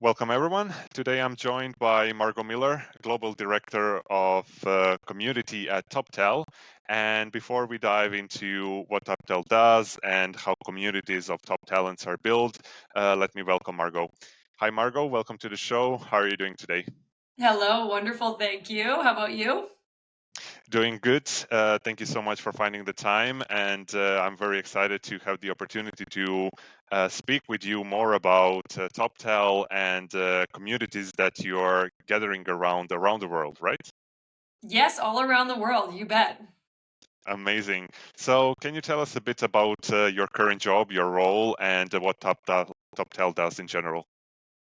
Welcome, everyone. Today I'm joined by Margaux Miller, Global Director of Community at Toptal. And before we dive into what Toptal does and how communities of top talents are built, let me welcome Margaux. Hi, Margaux. Welcome to the show. How are you doing today? Hello, wonderful. Thank you. How about you? Doing good. Thank you so much for finding the time. And I'm very excited to have the opportunity to speak with you more about Toptal and communities that you're gathering around the world, right? Yes, all around the world, you bet. Amazing. So, can you tell us a bit about your current job, your role, and what Toptal does in general?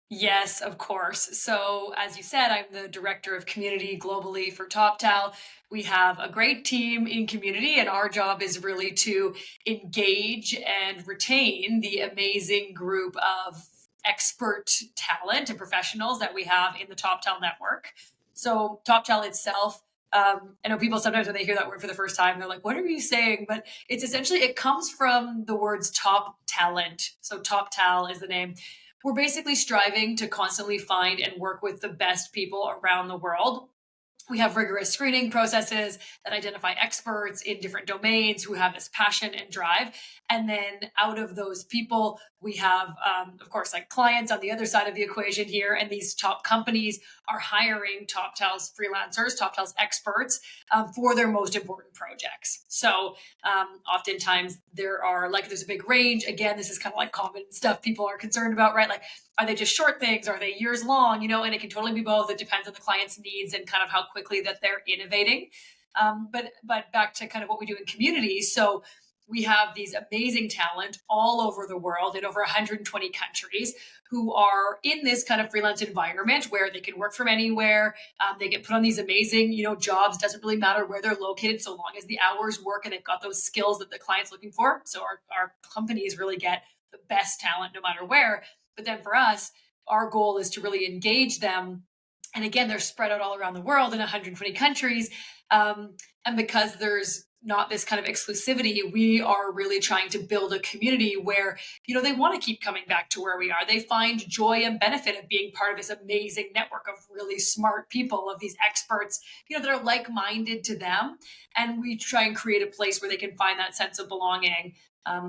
Yes, of course. So, as you said, I'm the director of community globally for Toptal. We have a great team in community, and our job is really to engage and retain the amazing group of expert talent and professionals that we have in the Toptal network. So, Toptal itself, I know people sometimes when they hear that word for the first time, they're like, "What are you saying?" But it's essentially it comes from the words top talent. So, Toptal is the name. We're basically striving to constantly find and work with the best people around the world. We have rigorous screening processes that identify experts in different domains who have this passion and drive. And then out of those people, we have, of course, like clients on the other side of the equation here. And these top companies are hiring Toptal's freelancers, Toptal's experts for their most important projects. So oftentimes there's a big range. Again, this is kind of like common stuff people are concerned about, right? Like, are they just short things? Are they years long? And it can totally be both. It depends on the client's needs and kind of how quickly that they're innovating. But back to kind of what we do in communities. So we have these amazing talent all over the world in over 120 countries who are in this kind of freelance environment where they can work from anywhere. They get put on these amazing, jobs. Doesn't really matter where they're located, so long as the hours work and they've got those skills that the client's looking for. So our companies really get the best talent no matter where. But then for us, our goal is to really engage them. And again, they're spread out all around the world in 120 countries. And because there's not this kind of exclusivity, we are really trying to build a community where, they want to keep coming back to where we are. They find joy and benefit of being part of this amazing network of really smart people, of these experts, that are like minded to them. And we try and create a place where they can find that sense of belonging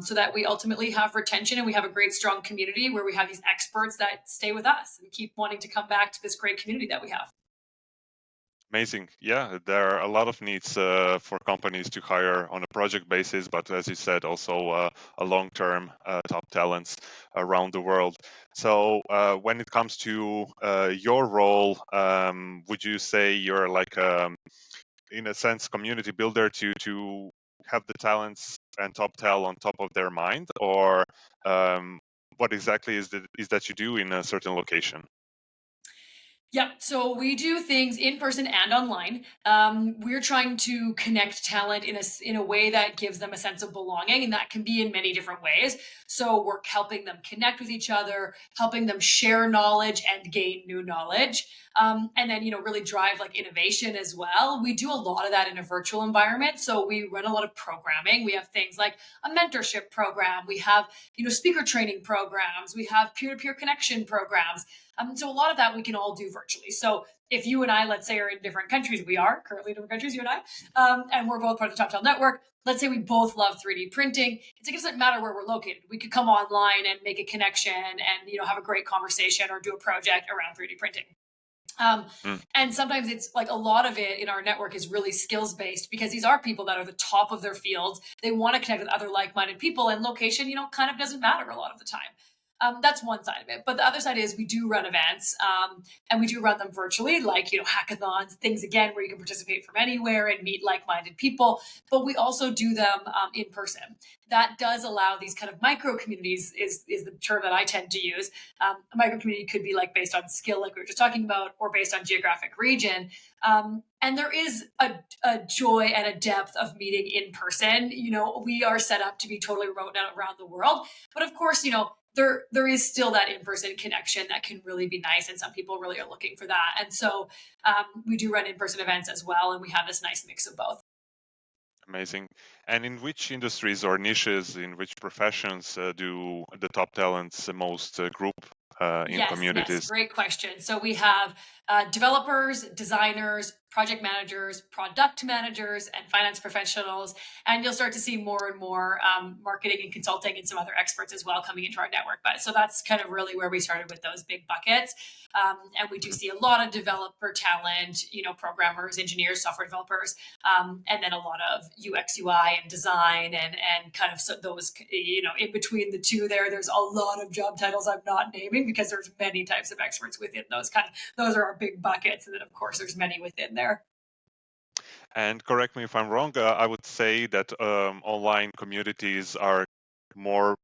so that we ultimately have retention and we have a great, strong community where we have these experts that stay with us and keep wanting to come back to this great community that we have. Amazing. Yeah, there are a lot of needs for companies to hire on a project basis, but as you said, also a long-term top talents around the world. So when it comes to your role, would you say you're like, in a sense, community builder to have the talents and top talent on top of their mind, or what exactly is that you do in a certain location? Yeah, so we do things in person and online. We're trying to connect talent in a way that gives them a sense of belonging, and that can be in many different ways. So we're helping them connect with each other, helping them share knowledge and gain new knowledge, and then really drive like innovation as well. We do a lot of that in a virtual environment. So we run a lot of programming. We have things like a mentorship program. We have speaker training programs. We have peer to peer connection programs. So a lot of that we can all do virtually. So if you and I, let's say, are in different countries, we are currently in different countries, you and I, and we're both part of the Toptal network. Let's say we both love 3D printing. It doesn't matter where we're located. We could come online and make a connection and have a great conversation or do a project around 3D printing. Um, Mm. and sometimes it's like a lot of it in our network is really skills based because these are people that are the top of their field. They want to connect with other like minded people, and location, kind of doesn't matter a lot of the time. That's one side of it. But the other side is we do run events and we do run them virtually, like, hackathons, things again where you can participate from anywhere and meet like minded people. But we also do them in person. That does allow these kind of micro communities, is the term that I tend to use. A micro community could be like based on skill, like we were just talking about, or based on geographic region. And there is a joy and a depth of meeting in person. We are set up to be totally remote now around the world. But of course, there is still that in-person connection that can really be nice, and some people really are looking for that. And so we do run in-person events as well, and we have this nice mix of both. Amazing. And in which industries or niches, in which professions do the top talents most group? in Yes, communities? great question. So we have developers, designers, project managers, product managers, and finance professionals. And you'll start to see more and more marketing and consulting and some other experts as well coming into our network. But so that's kind of really where we started with those big buckets. And we do Mhm. see a lot of developer talent, programmers, engineers, software developers, and then a lot of UX, UI, and design, and kind of those, in between the two there. There's a lot of job titles I'm not naming because there's many types of experts within those those are our big buckets, and then of course there's many within there. And correct me if I'm wrong, I would say that online communities are more,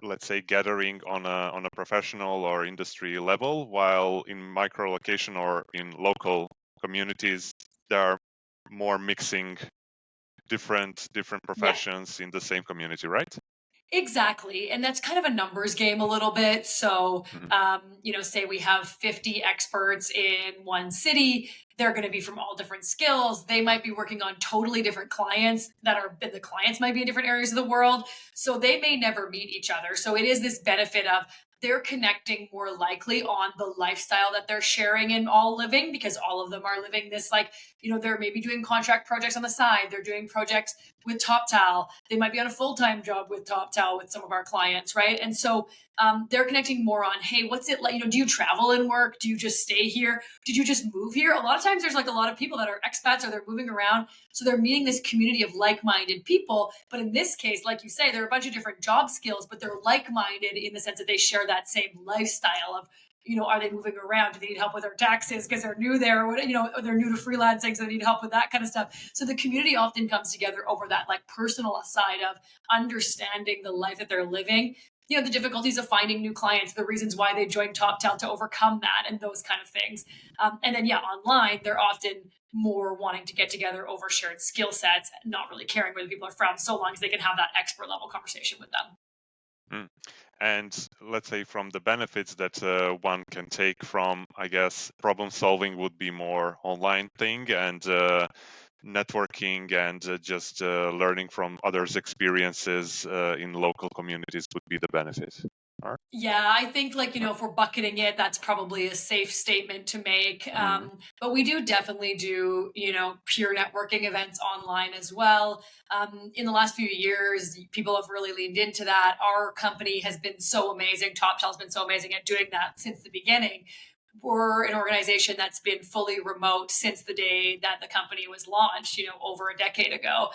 let's say, gathering on a professional or industry level, while in micro location or in local communities, there are more mixing different Yeah. professions in the same community, right? Exactly. And that's kind of a numbers game a little bit. So, Mhm. say we have 50 experts in one city, they're going to be from all different skills. They might be working on totally different clients the clients might be in different areas of the world. So they may never meet each other. So it is this benefit of they're connecting more likely on the lifestyle that they're sharing and all living, because all of them are living this, like, they're maybe doing contract projects on the side. They're doing projects with Toptal. They might be on a full time job with Toptal with some of our clients, right? And so they're connecting more on, hey, what's it like? Do you travel and work? Do you just stay here? Did you just move here? A lot of times there's like a lot of people that are expats or they're moving around. So they're meeting this community of like minded people. But in this case, like you say, there are a bunch of different job skills, but they're like minded in the sense that they share that same lifestyle of, are they moving around? Do they need help with their taxes because they're new there? Or they're new to freelancing, so they need help with that kind of stuff. So the community often comes together over that like personal side of understanding the life that they're living. The difficulties of finding new clients, the reasons why they joined TopTal to overcome that, and those kind of things. And then, yeah, online, they're often more wanting to get together over shared skill sets, not really caring where the people are from, so long as they can have that expert level conversation with them. Mm. And let's say from the benefits that one can take from, I guess, problem solving would be more online thing, and networking and just learning from others' experiences in local communities would be the benefit. All right. Yeah, I think, like, if we're bucketing it, that's probably a safe statement to make. Mhm. But we do definitely do, pure networking events online as well. In the last few years, people have really leaned into that. Our company has been so amazing. TopTal's been so amazing at doing that since the beginning. We're an organization that's been fully remote since the day that the company was launched, over a decade ago.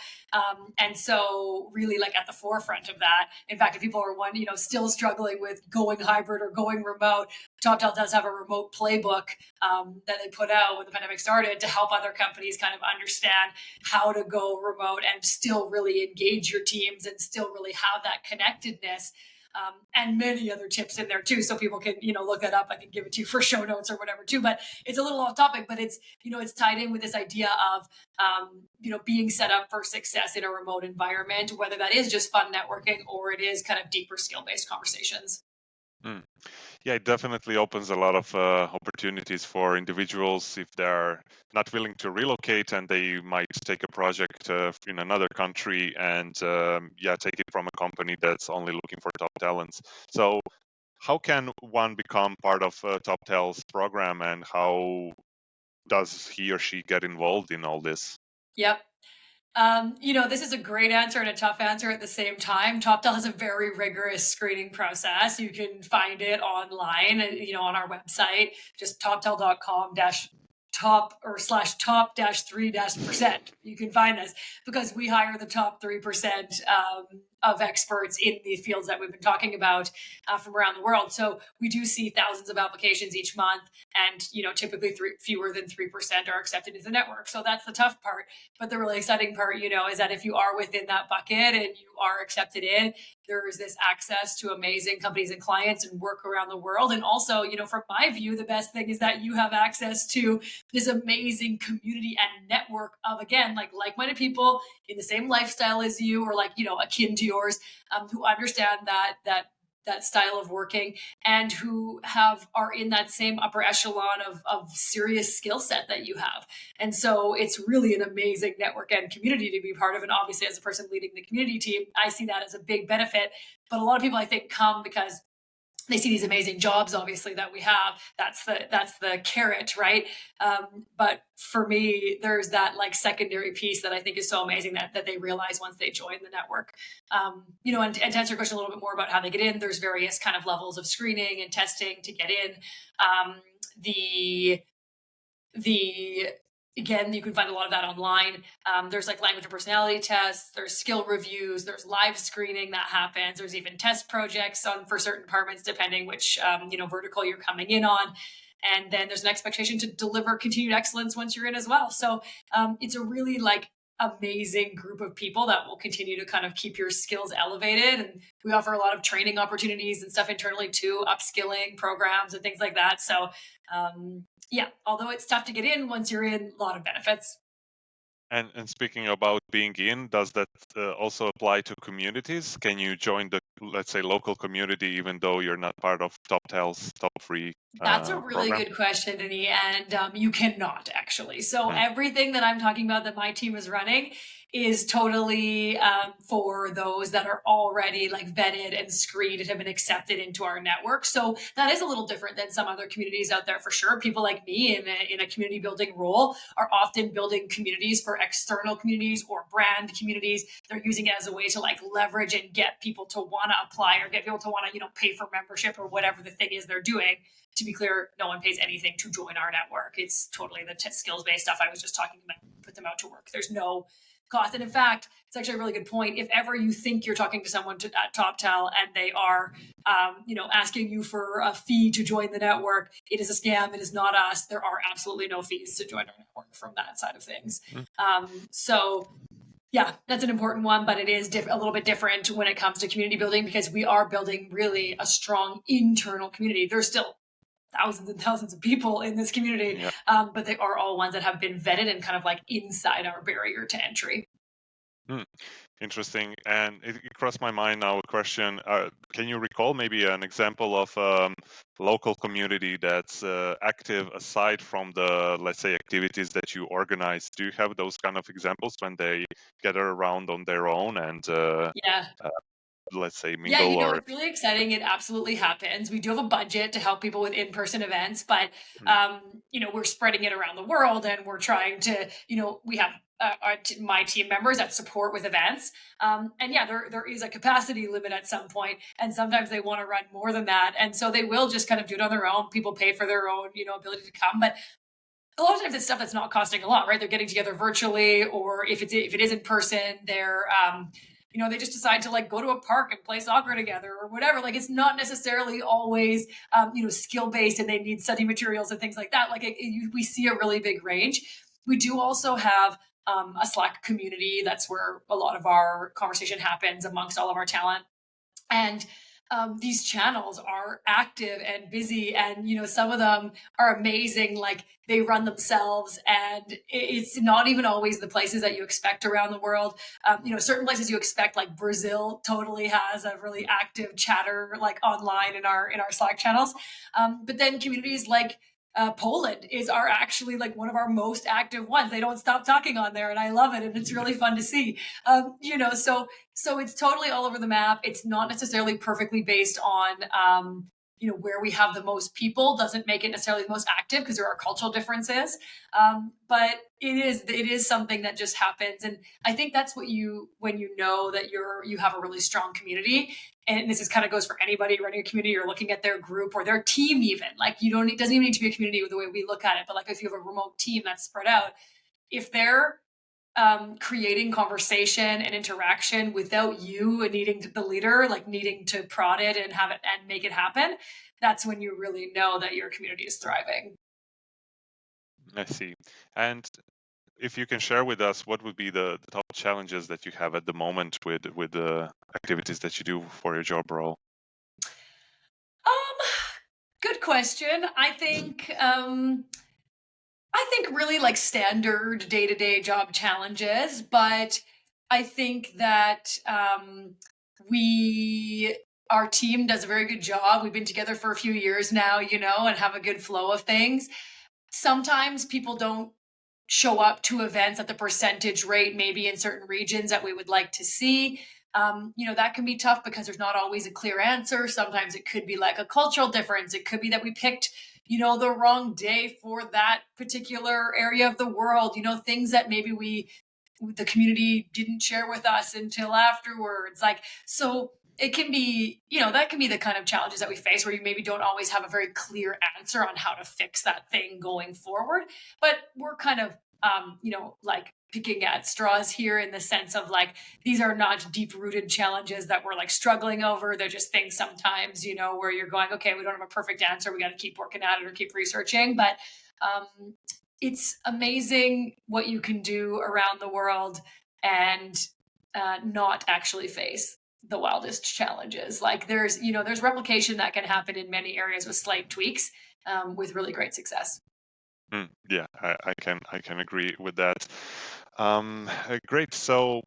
And so really like at the forefront of that. In fact, if people are still struggling with going hybrid or going remote, TopTal does have a remote playbook that they put out when the pandemic started to help other companies kind of understand how to go remote and still really engage your teams and still really have that connectedness, and many other tips in there too. So people can, look that up. I can give it to you for show notes or whatever too. But it's a little off topic, but it's tied in with this idea of, being set up for success in a remote environment, whether that is just fun networking or it is kind of deeper skill based conversations. Mm. Yeah, it definitely opens a lot of opportunities for individuals if they're not willing to relocate and they might take a project in another country and yeah, take it from a company that's only looking for top talents. So, how can one become part of TopTal's program, and how does he or she get involved in all this? Yep. This is a great answer and a tough answer at the same time. TopTal has a very rigorous screening process. You can find it online, on our website, just toptal.com dash top or slash top dash 3% you can find this, because we hire the top 3% of experts in the fields that we've been talking about, from around the world. So we do see thousands of applications each month, and typically fewer than 3% are accepted into the network. So that's the tough part. But the really exciting part, is that if you are within that bucket and you are accepted in, there is this access to amazing companies and clients and work around the world. And also, from my view, the best thing is that you have access to this amazing community and network of, again, like-minded people in the same lifestyle as you, or like, akin to yours, who understand that style of working, and who are in that same upper echelon of serious skill set that you have. And so it's really an amazing network and community to be part of. And obviously, as a person leading the community team, I see that as a big benefit. But a lot of people, I think, come because they see these amazing jobs, obviously, that we have. That's the carrot, right? But for me, there's that like secondary piece that I think is so amazing that they realize once they join the network. And to answer your question a little bit more about how they get in, there's various kind of levels of screening and testing to get in. Um, the Again, you can find a lot of that online. There's like language and personality tests, there's skill reviews, there's live screening that happens, there's even test projects on for certain departments depending which vertical you're coming in on. And then there's an expectation to deliver continued excellence once you're in as well. So it's a really like amazing group of people that will continue to kind of keep your skills elevated. And we offer a lot of training opportunities and stuff internally too, upskilling programs and things like that. So yeah, although it's tough to get in, once you're in, a lot of benefits. And speaking about being in, does that also apply to communities? Can you join the, let's say, local community even though you're not part of Toptal's top free That's a really program? good question, Denis, and you cannot actually. So Mm, everything that I'm talking about that my team is running is totally for those that are already like vetted and screened and have been accepted into our network. So that is a little different than some other communities out there for sure. People like me in a community building role are often building communities for external communities or brand communities. They're using it as a way to like leverage and get people to want to apply or get people to want to pay for membership or whatever the thing is they're doing. To be clear, no one pays anything to join our network. It's totally the skills based stuff I was just talking about. Put them out to work. There's no cost. And in fact, it's actually a really good point. If ever you think you're talking to someone at Toptal and they are, asking you for a fee to join the network, it is a scam. It is not us. There are absolutely no fees to join our network from that side of things. mm, So yeah, that's an important one, but it is a little bit different when it comes to community building because we are building really a strong internal community. There's still thousands and thousands of people in this community, yeah. but they are all ones that have been vetted and kind of like inside our barrier to entry. Hmm. Interesting. And it crossed my mind now a question. Can you recall maybe an example of local community that's active aside from the, let's say, activities that you organize? Do you have those kind of examples when they gather around on their own and, Yeah. uh, let's say, Yeah, mingle or? it's really exciting. It absolutely happens. We do have a budget to help people with in-person events, but Hmm, we're spreading it around the world, and we're trying to, we have my team members that support with events, and yeah, there is a capacity limit at some point, and sometimes they want to run more than that, and so they will just kind of do it on their own. People pay for their own, ability to come, but a lot of times it's stuff that's not costing a lot, right? They're getting together virtually, or if it is in person, they're they just decide to like go to a park and play soccer together or whatever. Like it's not necessarily always skill based, and they need study materials and things like that. Like we see a really big range. We do also have a Slack community. That's where a lot of our conversation happens amongst all of our talent. And these channels are active and busy, and some of them are amazing, like they run themselves, and it's not even always the places that you expect around the world. Certain places you expect, like Brazil totally has a really active chatter like online in our Slack channels, but then communities like Poland are actually like one of our most active ones. They don't stop talking on there, and I love it, and it's really fun to see. So it's totally all over the map. It's not necessarily perfectly based on where we have the most people. Doesn't make it necessarily the most active because there are cultural differences. But it is something that just happens, and I think that's what when you know that you have a really strong community. And this is kind of goes for anybody running a community or looking at their group or their team, even like it doesn't even need to be a community the way we look at it. But like if you have a remote team that's spread out, if they're creating conversation and interaction without you needing the leader, like needing to prod it and have it and make it happen, that's when you really know that your community is thriving. I see. And if you can share with us, what would be the top challenges that you have at the moment with the activities that you do for your job role? Um, Good question. I think really like standard day to day job challenges, but I think that we our team does a very good job. We've been together for a few years now, and have a good flow of things. Sometimes people don't show up to events at the percentage rate, maybe in certain regions that we would like to see. That can be tough because there's not always a clear answer. Sometimes it could be like a cultural difference. It could be that we picked, the wrong day for that particular area of the world, things that maybe the community didn't share with us until afterwards. Like, so it can be, that can be the kind of challenges that we face where you maybe don't always have a very clear answer on how to fix that thing going forward. But we're kind of, like picking at straws here in the sense of like, these are not deep rooted challenges that we're like struggling over. They're just things sometimes, where you're going, okay, we don't have a perfect answer. We got to keep working at it or keep researching. But um, it's amazing what you can do around the world and not actually face the wildest challenges. Like there's replication that can happen in many areas with slight tweaks, with really great success. Yeah, I can agree with that. Great. So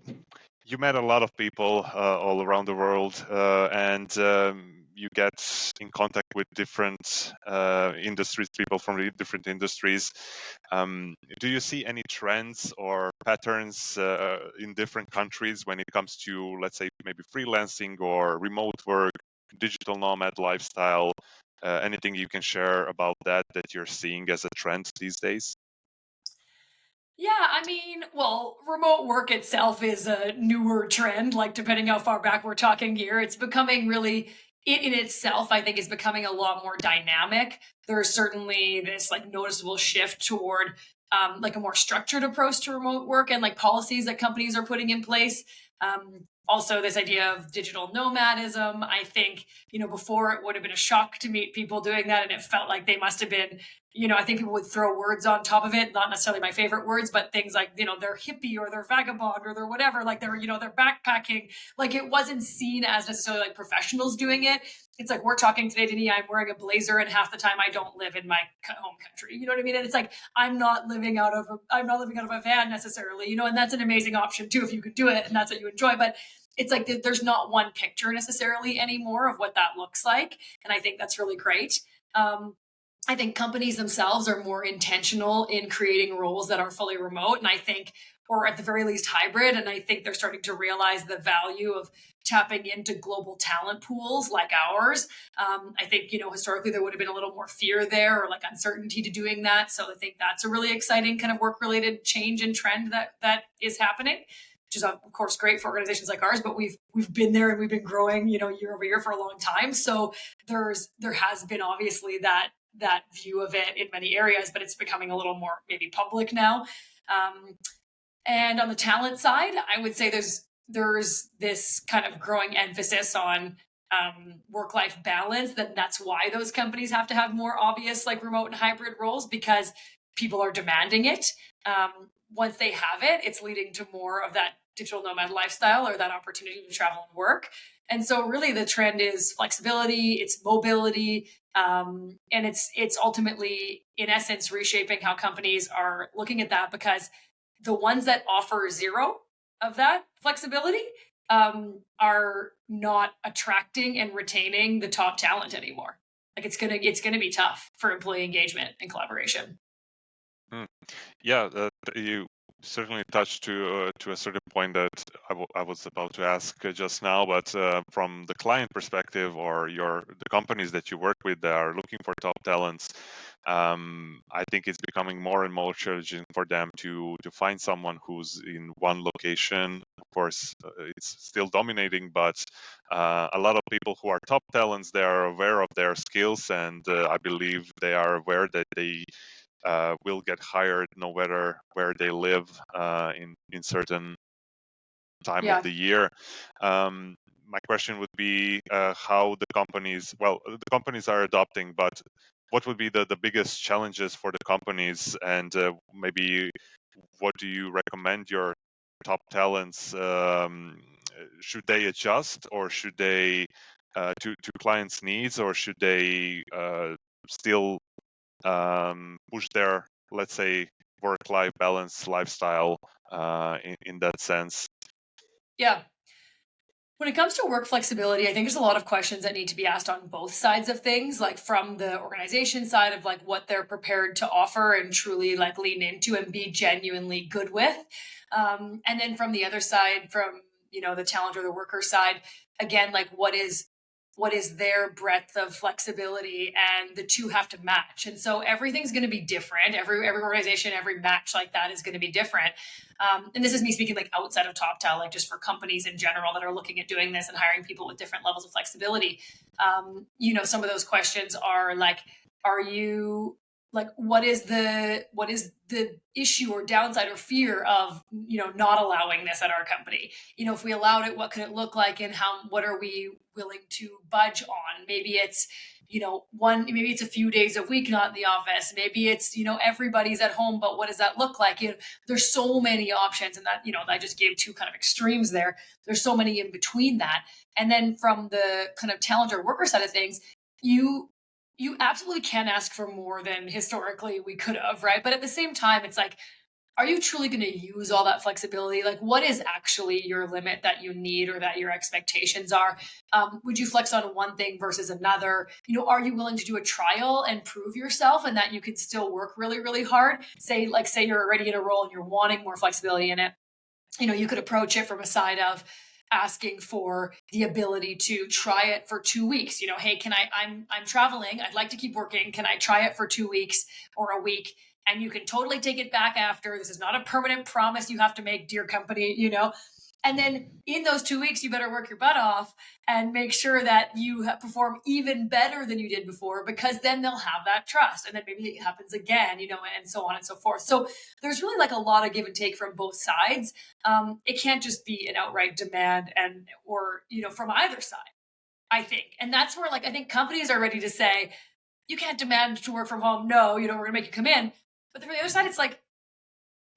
you met a lot of people all around the world, and you get in contact with different industries, people from the different industries. Do you see any trends or patterns in different countries when it comes to, let's say, maybe freelancing or remote work, digital nomad lifestyle? Anything you can share about that you're seeing as a trend these days? Yeah, I mean, well, remote work itself is a newer trend. Like, depending how far back we're talking here, it's becoming really, it in itself, I think, is becoming a lot more dynamic. There's certainly this like noticeable shift toward like a more structured approach to remote work and like policies that companies are putting in place. Also, this idea of digital nomadism. I think, before it would have been a shock to meet people doing that, and it felt like they must have been, I think people would throw words on top of it, not necessarily my favorite words, but things like, they're hippie or they're vagabond or they're whatever, like they're backpacking. Like it wasn't seen as necessarily like professionals doing it. It's like we're talking today, Denny, I'm wearing a blazer and half the time I don't live in my home country. You know what I mean? And it's like I'm not living out of a van necessarily, and that's an amazing option too if you could do it and that's what you enjoy. But it's like there's not one picture necessarily anymore of what that looks like. And I think that's really great. I think companies themselves are more intentional in creating roles that are fully remote. And I think, or at the very least, hybrid. And I think they're starting to realize the value of tapping into global talent pools like ours. I think, historically there would have been a little more fear there or like uncertainty to doing that. So I think that's a really exciting kind of work related change and trend that is happening, which is of course great for organizations like ours, but we've been there and we've been growing, year over year for a long time. So there has been obviously that view of it in many areas, but it's becoming a little more maybe public now. And on the talent side, I would say there's this kind of growing emphasis on work life balance. That's why those companies have to have more obvious like remote and hybrid roles because people are demanding it. Once they have it, it's leading to more of that digital nomad lifestyle or that opportunity to travel and work. And so, really, the trend is flexibility, it's mobility, and it's ultimately, in essence, reshaping how companies are looking at that because the ones that offer zero of that flexibility are not attracting and retaining the top talent anymore. Like it's gonna be tough for employee engagement and collaboration. Mm. Yeah, you certainly touched to a certain point that I was about to ask just now, but from the client perspective or the companies that you work with that are looking for top talents, I think it's becoming more and more challenging for them to find someone who's in one location. Of course, it's still dominating, but a lot of people who are top talents, they are aware of their skills, and I believe they are aware that they will get hired no matter where they live in certain time of Yeah. the year. My question would be how the companies are adopting, but what would be the biggest challenges for the companies, and maybe what do you recommend your top talents? Should they adjust, or should they to clients' needs, or should they still push their, let's say, work-life balance lifestyle in that sense? Yeah. When it comes to work flexibility, I think there's a lot of questions that need to be asked on both sides of things, like from the organization side of like what they're prepared to offer and truly like lean into and be genuinely good with. And then from the other side, from the talent or the worker side, again, like what is their breadth of flexibility, and the two have to match. And so everything's going to be different. Every organization, every match like that is going to be different. And this is me speaking like outside of Toptal, like just for companies in general that are looking at doing this and hiring people with different levels of flexibility. Some of those questions are like, are you like what is the issue or downside or fear of not allowing this at our company? If we allowed it, what could it look like, and what are we willing to budge on? Maybe it's maybe it's a few days a week not in the office. Maybe it's everybody's at home, but what does that look like? There's so many options, and that I just gave two kind of extremes there. There's so many in between that. And then from the kind of talent or worker side of things, you you absolutely can ask for more than historically we could have, right? But at the same time, it's like, are you truly going to use all that flexibility? Like, what is actually your limit that you need or that your expectations are? Would you flex on one thing versus another? Are you willing to do a trial and prove yourself and that you can still work really, really hard? Say you're already in a role and you're wanting more flexibility in it. You could approach it from a side of asking for the ability to try it for 2 weeks. Hey, can I'm traveling, I'd like to keep working, can I try it for 2 weeks or a week? And you can totally take it back after. This is not a permanent promise you have to make, dear company. And then in those 2 weeks, you better work your butt off and make sure that you perform even better than you did before, because then they'll have that trust. And then maybe it happens again, and so on and so forth. So there's really like a lot of give and take from both sides. It can't just be an outright demand or from either side, I think. And that's where like I think companies are ready to say, you can't demand to work from home. No, we're going to make you come in. But from the other side, it's like,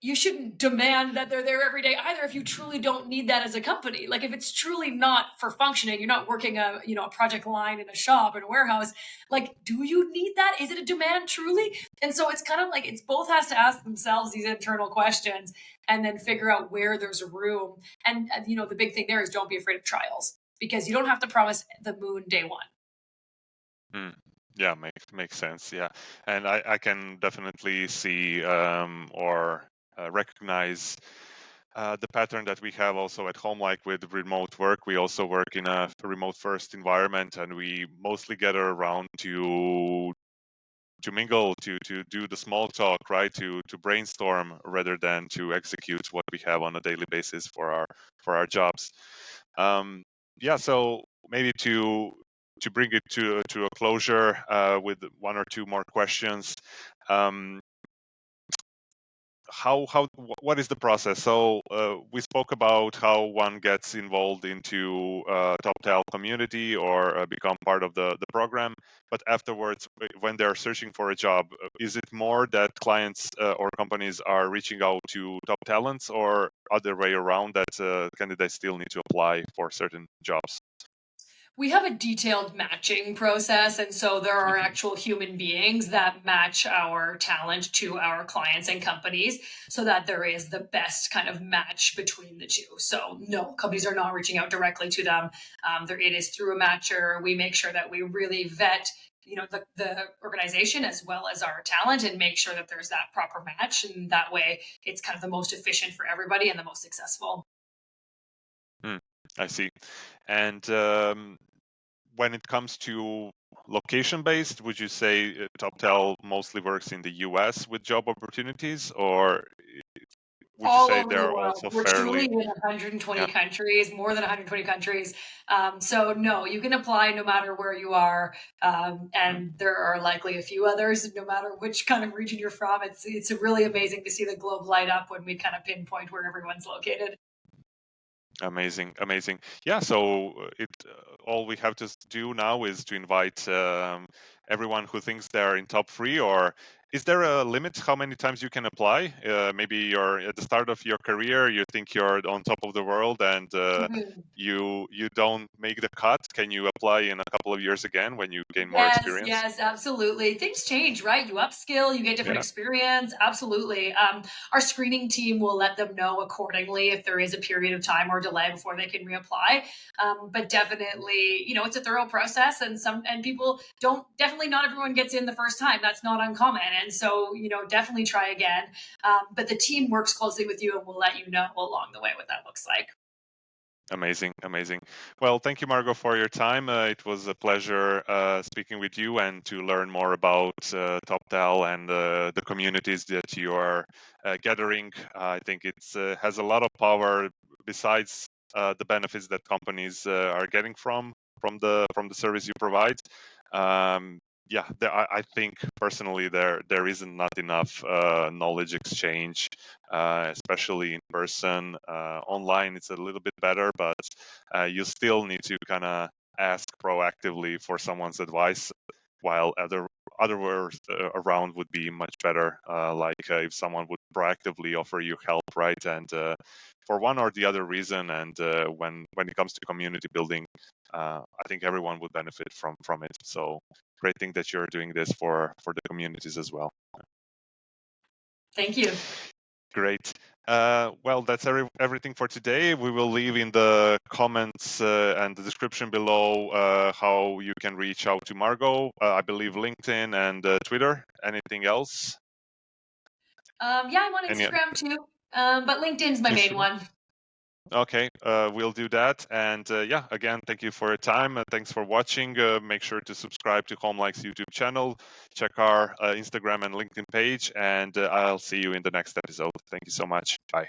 you shouldn't demand that they're there every day either if you truly don't need that as a company. Like if it's truly not for functioning, you're not working a project line in a shop in a warehouse. Like, do you need that? Is it a demand truly? And so it's kind of like it's both has to ask themselves these internal questions and then figure out where there's room. And the big thing there is don't be afraid of trials, because you don't have to promise the moon day one. Mm. Yeah, makes sense. Yeah, and I can definitely see or recognize the pattern that we have also at home, like with remote work. We also work in a remote first environment, and we mostly gather around to mingle, to do the small talk, right? To brainstorm rather than to execute what we have on a daily basis for our jobs. Um, yeah, so maybe to bring it to a closure with one or two more questions. Um, what is the process? So we spoke about how one gets involved into Toptal community or become part of the program, but afterwards when they're searching for a job, is it more that clients or companies are reaching out to top talents, or other way around, that candidates still need to apply for certain jobs? We have a detailed matching process, and so there are Mhm. actual human beings that match our talent to our clients and companies so that there is the best kind of match between the two. So no, companies are not reaching out directly to them. It is through a matcher. We make sure that we really vet the organization as well as our talent and make sure that there's that proper match, and that way it's kind of the most efficient for everybody and the most successful. Mm, I see. And when it comes to location based, would you say Toptel mostly works in the US with job opportunities, or would you All say over the they're world. also We're truly fairly, in 120 yeah? countries, more than 120 countries. So no, you can apply no matter where you are, Mhm. and there are likely a few others, no matter which kind of region you're from. It's really amazing to see the globe light up when we kind of pinpoint where everyone's located. Amazing, amazing. Yeah, so it all we have to do now is to invite everyone who thinks they're in top three. Or is there a limit how many times you can apply? Maybe you're at the start of your career, you think you're on top of the world, and Mhm. you don't make the cut. Can you apply in a couple of years again when you gain more Yes, experience? yes, absolutely. Things change, right? You upskill, you get different Yeah. experience. Absolutely. Our screening team will let them know accordingly if there is a period of time or delay before they can reapply. But definitely, it's a thorough process, and people don't. Definitely, not everyone gets in the first time. That's not uncommon, and so definitely try again. But the team works closely with you and will let you know along the way what that looks like. Amazing, amazing. Well, thank you, Margaux, for your time. It was a pleasure speaking with you and to learn more about Toptal and the communities that you are gathering. I think it has a lot of power besides the benefits that companies are getting from the service you provide. Um, yeah, I think personally there isn't not enough knowledge exchange, especially in person. Online, it's a little bit better, but you still need to kind of ask proactively for someone's advice, while other words around would be much better. Like if someone would proactively offer you help, right? And for one or the other reason, and when it comes to community building, I think everyone would benefit from it. So great thing that you're doing this for the communities as well. Thank you. Great. Well, that's everything for today. We will leave in the comments and the description below how you can reach out to Margaux. I believe LinkedIn and Twitter. Anything else? Yeah, I'm on Any Instagram too, but LinkedIn's my main Instagram? one. Okay, we'll do that. And yeah, again, thank you for your time. Thanks for watching. Make sure to subscribe to Home Likes YouTube channel. Check our Instagram and LinkedIn page, and I'll see you in the next episode. Thank you so much. Bye.